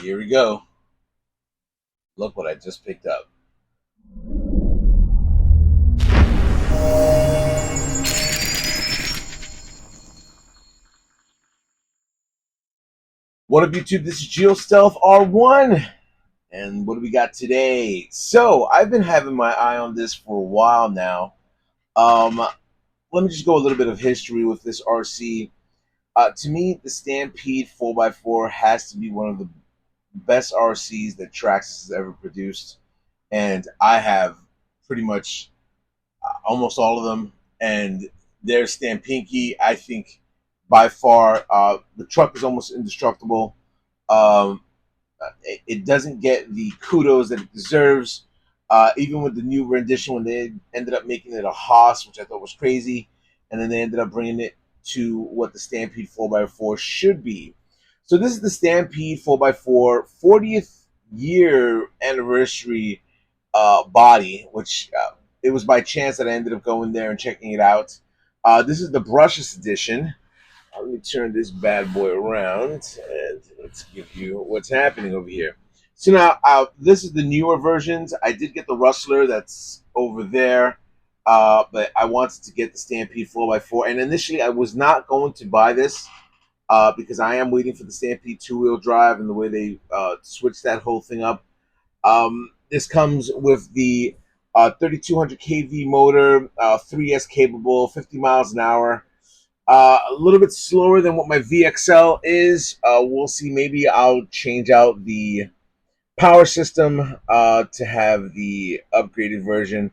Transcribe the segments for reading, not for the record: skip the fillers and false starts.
Here we go. Look what I just picked up. What up, YouTube? This is GeoStealth R1. And what do we got today? So, I've been having my eye on this for a while now. Um, Let me just go a little bit of history with this RC. To me, the Stampede 4x4 has to be one of the best RCs that Traxxas has ever produced. And I have pretty much almost all of them. And their Stampinky, I think, by far, the truck is almost indestructible. Um, it doesn't get the kudos that it deserves. Even with the new rendition, when they ended up making it a Haas, which I thought was crazy, and then they ended up bringing it to what the Stampede 4x4 should be. So this is the Stampede 4x4 40th year anniversary body, which it was by chance that I ended up going there and checking it out. This is the brushless edition. Let me turn this bad boy around and let's give you what's happening over here. So now, this is the newer versions. I did get the Rustler that's over there, but I wanted to get the Stampede 4x4. And initially, I was not going to buy this because I am waiting for the Stampede two-wheel drive and the way they switched that whole thing up. This comes with the 3200 kV motor, 3S capable, 50 miles an hour. A little bit slower than what my VXL is. We'll see. Maybe I'll change out the power system to have the upgraded version.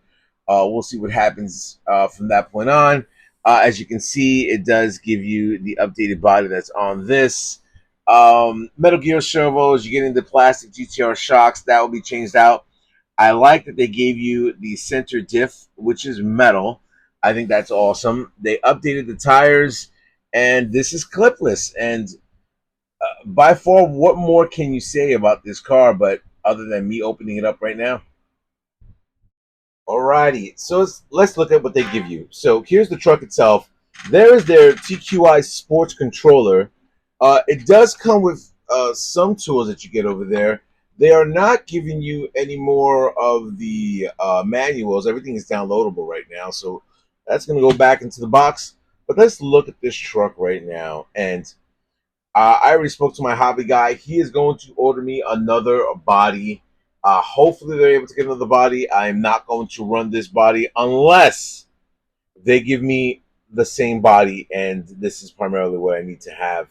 We'll see what happens from that point on. As you can see, it does give you the updated body that's on this. Metal Gear servos, you're getting the plastic GTR shocks. That will be changed out. I like that they gave you the center diff, which is metal. I think that's awesome. They updated the tires, and this is clipless. And by far, what more can you say about this car, but other than me opening it up right now? Alrighty, so let's look at what they give you. So here's the truck itself. There is their TQI sports controller. It does come with some tools that you get over there. They are not giving you any more of the manuals. Everything is downloadable right now, so that's going to go back into the box. But let's look at this truck right now. And I already spoke to my hobby guy. He is going to order me another body. Hopefully, they're able to get another body. I'm not going to run this body unless they give me the same body, and this is primarily what I need to have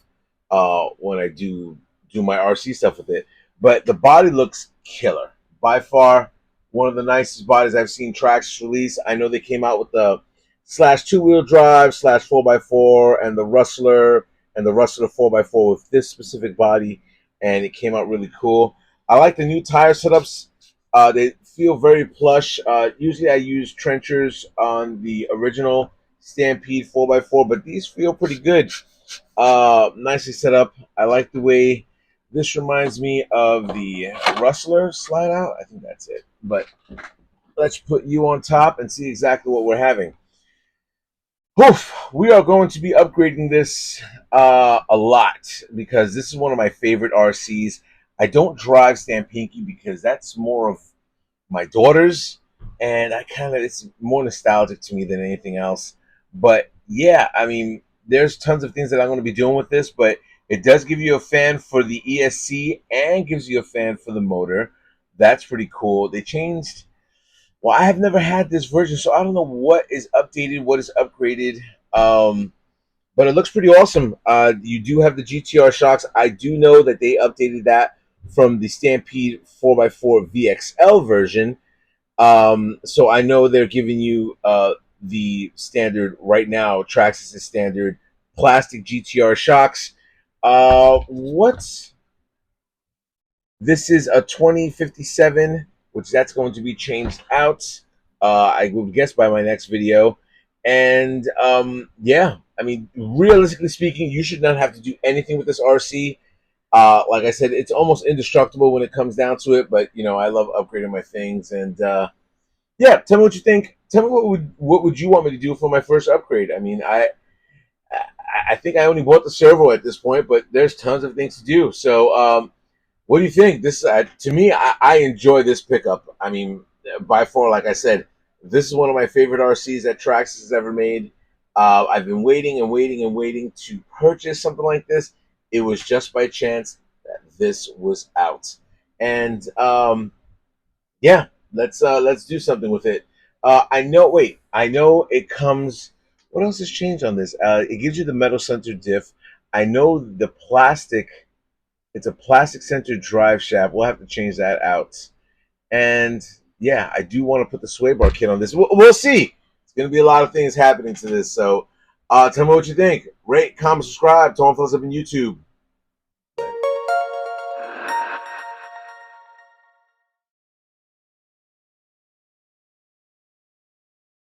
when I do my RC stuff with it. But the body looks killer. By far, one of the nicest bodies I've seen Traxxas release. I know they came out with the slash two-wheel drive slash 4x4 and the Rustler 4x4 with this specific body, and it came out really cool. I like the new tire setups. They feel very plush. Usually I use trenchers on the original Stampede 4x4, but these feel pretty good. Nicely set up. I like the way this reminds me of the Rustler slide out. I think that's it. But let's put you on top and see exactly what we're having. Oof, we are going to be upgrading this a lot because this is one of my favorite RCs. I don't drive Stampinky because that's more of my daughter's, and I kind of it's more nostalgic to me than anything else. But yeah, I mean, there's tons of things that I'm going to be doing with this, but it does give you a fan for the ESC and gives you a fan for the motor. That's pretty cool. They changed. Well, I have never had this version, so I don't know what is updated, what is upgraded. Um, but it looks pretty awesome. You do have the GTR shocks. I do know that they updated that from the Stampede 4x4 VXL version. So I know they're giving you the standard right now. Traxxas is standard plastic GTR shocks. What's this is a 2057, which that's going to be changed out. I would guess by my next video. And yeah, I mean, realistically speaking, you should not have to do anything with this RC. Like I said, it's almost indestructible when it comes down to it. But you know, I love upgrading my things, and yeah, tell me what you think. Tell me what would you want me to do for my first upgrade? I mean, I think I only bought the servo at this point, but there's tons of things to do. So What do you think? This to me, I enjoy this pickup. I mean, by far, like I said, this is one of my favorite RCs that Traxxas has ever made. I've been waiting and waiting and waiting to purchase something like this. It was just by chance that this was out, and yeah, let's do something with it. I know. Wait, I know it comes. What else has changed on this? It gives you the metal center diff. I know the plastic. It's a plastic center drive shaft. We'll have to change that out. And yeah, I do want to put the sway bar kit on this. We'll see. It's going to be a lot of things happening to this. So tell me what you think. Rate, comment, subscribe. Tom Phillips up on YouTube.